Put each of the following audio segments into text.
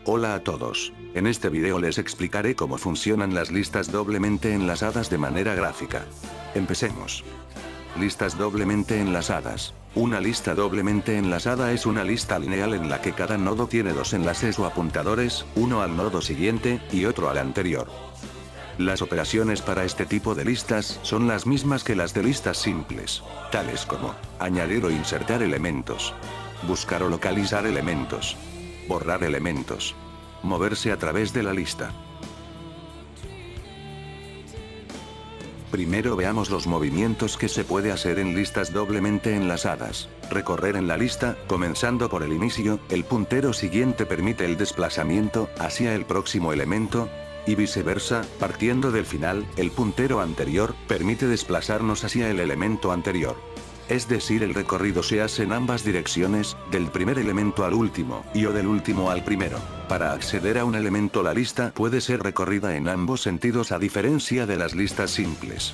Hola a todos. En este video les explicaré cómo funcionan las listas doblemente enlazadas de manera gráfica. Empecemos. Listas doblemente enlazadas. Una lista doblemente enlazada es una lista lineal en la que cada nodo tiene dos enlaces o apuntadores, uno al nodo siguiente, y otro al anterior. Las operaciones para este tipo de listas son las mismas que las de listas simples, tales como añadir o insertar elementos, buscar o localizar elementos, borrar elementos, moverse a través de la lista. Primero veamos los movimientos que se puede hacer en listas doblemente enlazadas. Recorrer en la lista, comenzando por el inicio, el puntero siguiente permite el desplazamiento hacia el próximo elemento, y viceversa, partiendo del final, el puntero anterior permite desplazarnos hacia el elemento anterior. Es decir, el recorrido se hace en ambas direcciones, del primer elemento al último, o del último al primero. Para acceder a un elemento, la lista puede ser recorrida en ambos sentidos a diferencia de las listas simples.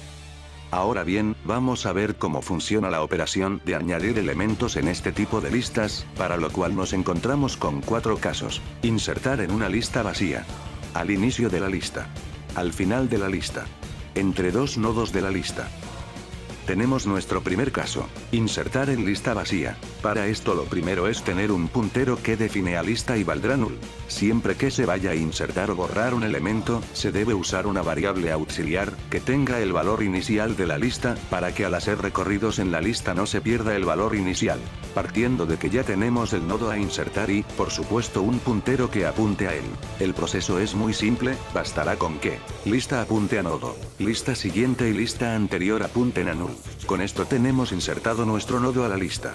Ahora bien, vamos a ver cómo funciona la operación de añadir elementos en este tipo de listas, para lo cual nos encontramos con 4 casos. Insertar en una lista vacía. Al inicio de la lista. Al final de la lista. Entre dos nodos de la lista. Tenemos nuestro primer caso, insertar en lista vacía. Para esto lo primero es tener un puntero que define a lista y valdrá null. Siempre que se vaya a insertar o borrar un elemento, se debe usar una variable auxiliar, que tenga el valor inicial de la lista, para que al hacer recorridos en la lista no se pierda el valor inicial. Partiendo de que ya tenemos el nodo a insertar y, por supuesto, un puntero que apunte a él. El proceso es muy simple, bastará con que lista apunte a nodo, lista siguiente y lista anterior apunten a null. Con esto tenemos insertado nuestro nodo a la lista.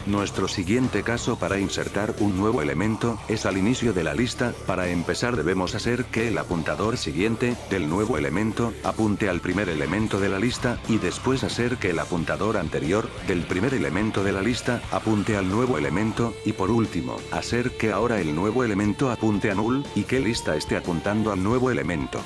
Nuestro siguiente caso para insertar un nuevo elemento, es al inicio de la lista. Para empezar debemos hacer que el apuntador siguiente, del nuevo elemento, apunte al primer elemento de la lista, y después hacer que el apuntador anterior, del primer elemento de la lista, apunte al nuevo elemento, y por último, hacer que ahora el nuevo elemento apunte a null, y que lista esté apuntando al nuevo elemento.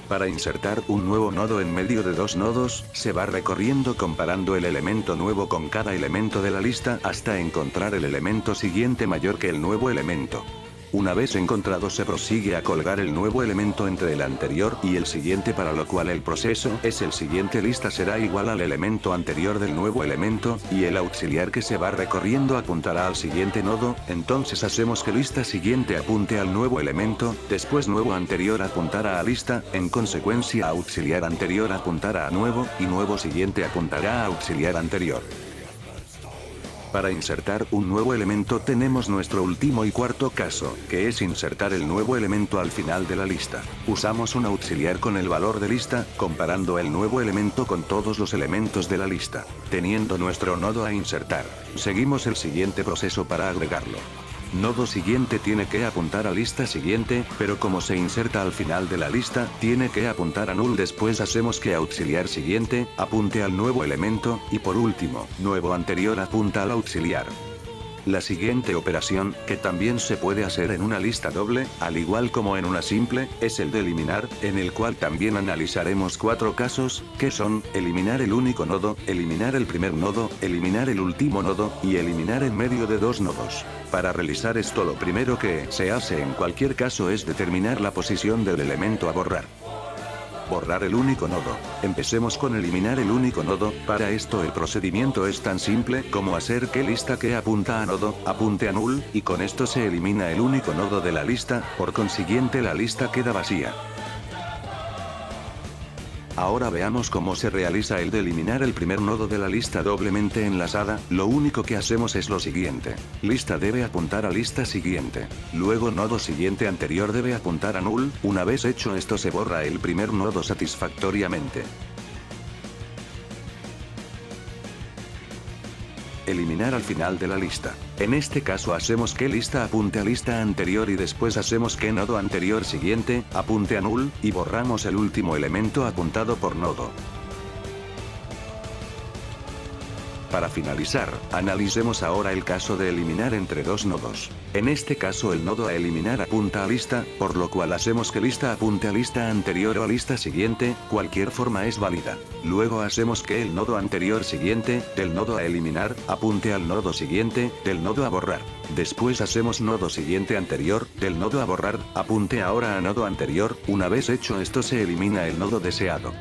Para insertar un nuevo nodo en medio de dos nodos, se va recorriendo comparando el elemento nuevo con cada elemento de la lista hasta encontrar el elemento siguiente mayor que el nuevo elemento. Una vez encontrado se prosigue a colgar el nuevo elemento entre el anterior y el siguiente, para lo cual el proceso es el siguiente: lista será igual al elemento anterior del nuevo elemento, y el auxiliar que se va recorriendo apuntará al siguiente nodo. Entonces hacemos que lista siguiente apunte al nuevo elemento, después nuevo anterior apuntará a lista, en consecuencia auxiliar anterior apuntará a nuevo, y nuevo siguiente apuntará a auxiliar anterior. Para insertar un nuevo elemento tenemos nuestro último y cuarto caso, que es insertar el nuevo elemento al final de la lista. Usamos un auxiliar con el valor de lista, comparando el nuevo elemento con todos los elementos de la lista. Teniendo nuestro nodo a insertar, seguimos el siguiente proceso para agregarlo. Nodo siguiente tiene que apuntar a lista siguiente, pero como se inserta al final de la lista, tiene que apuntar a null. Después hacemos que auxiliar siguiente apunte al nuevo elemento, y por último, nuevo anterior apunta al auxiliar. La siguiente operación, que también se puede hacer en una lista doble, al igual como en una simple, es el de eliminar, en el cual también analizaremos 4 casos, que son: eliminar el único nodo, eliminar el primer nodo, eliminar el último nodo, y eliminar en medio de dos nodos. Para realizar esto, lo primero que se hace en cualquier caso es determinar la posición del elemento a borrar. Borrar el único nodo. Empecemos con eliminar el único nodo. Para esto el procedimiento es tan simple como hacer que lista que apunta a nodo, apunte a null, y con esto se elimina el único nodo de la lista, por consiguiente la lista queda vacía. Ahora veamos cómo se realiza el de eliminar el primer nodo de la lista doblemente enlazada. Lo único que hacemos es lo siguiente: lista debe apuntar a lista siguiente. Luego nodo siguiente anterior debe apuntar a null. Una vez hecho esto se borra el primer nodo satisfactoriamente. Eliminar al final de la lista. En este caso hacemos que lista apunte a lista anterior y después hacemos que nodo anterior siguiente apunte a null, y borramos el último elemento apuntado por nodo. Para finalizar, analicemos ahora el caso de eliminar entre dos nodos. En este caso el nodo a eliminar apunta a lista, por lo cual hacemos que lista apunte a lista anterior o a lista siguiente, cualquier forma es válida. Luego hacemos que el nodo anterior siguiente, del nodo a eliminar, apunte al nodo siguiente, del nodo a borrar. Después hacemos nodo siguiente anterior, del nodo a borrar, apunte ahora a nodo anterior, una vez hecho esto se elimina el nodo deseado.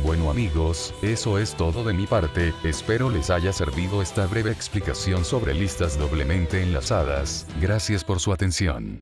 Bueno amigos, eso es todo de mi parte, espero les haya servido esta breve explicación sobre listas doblemente enlazadas, gracias por su atención.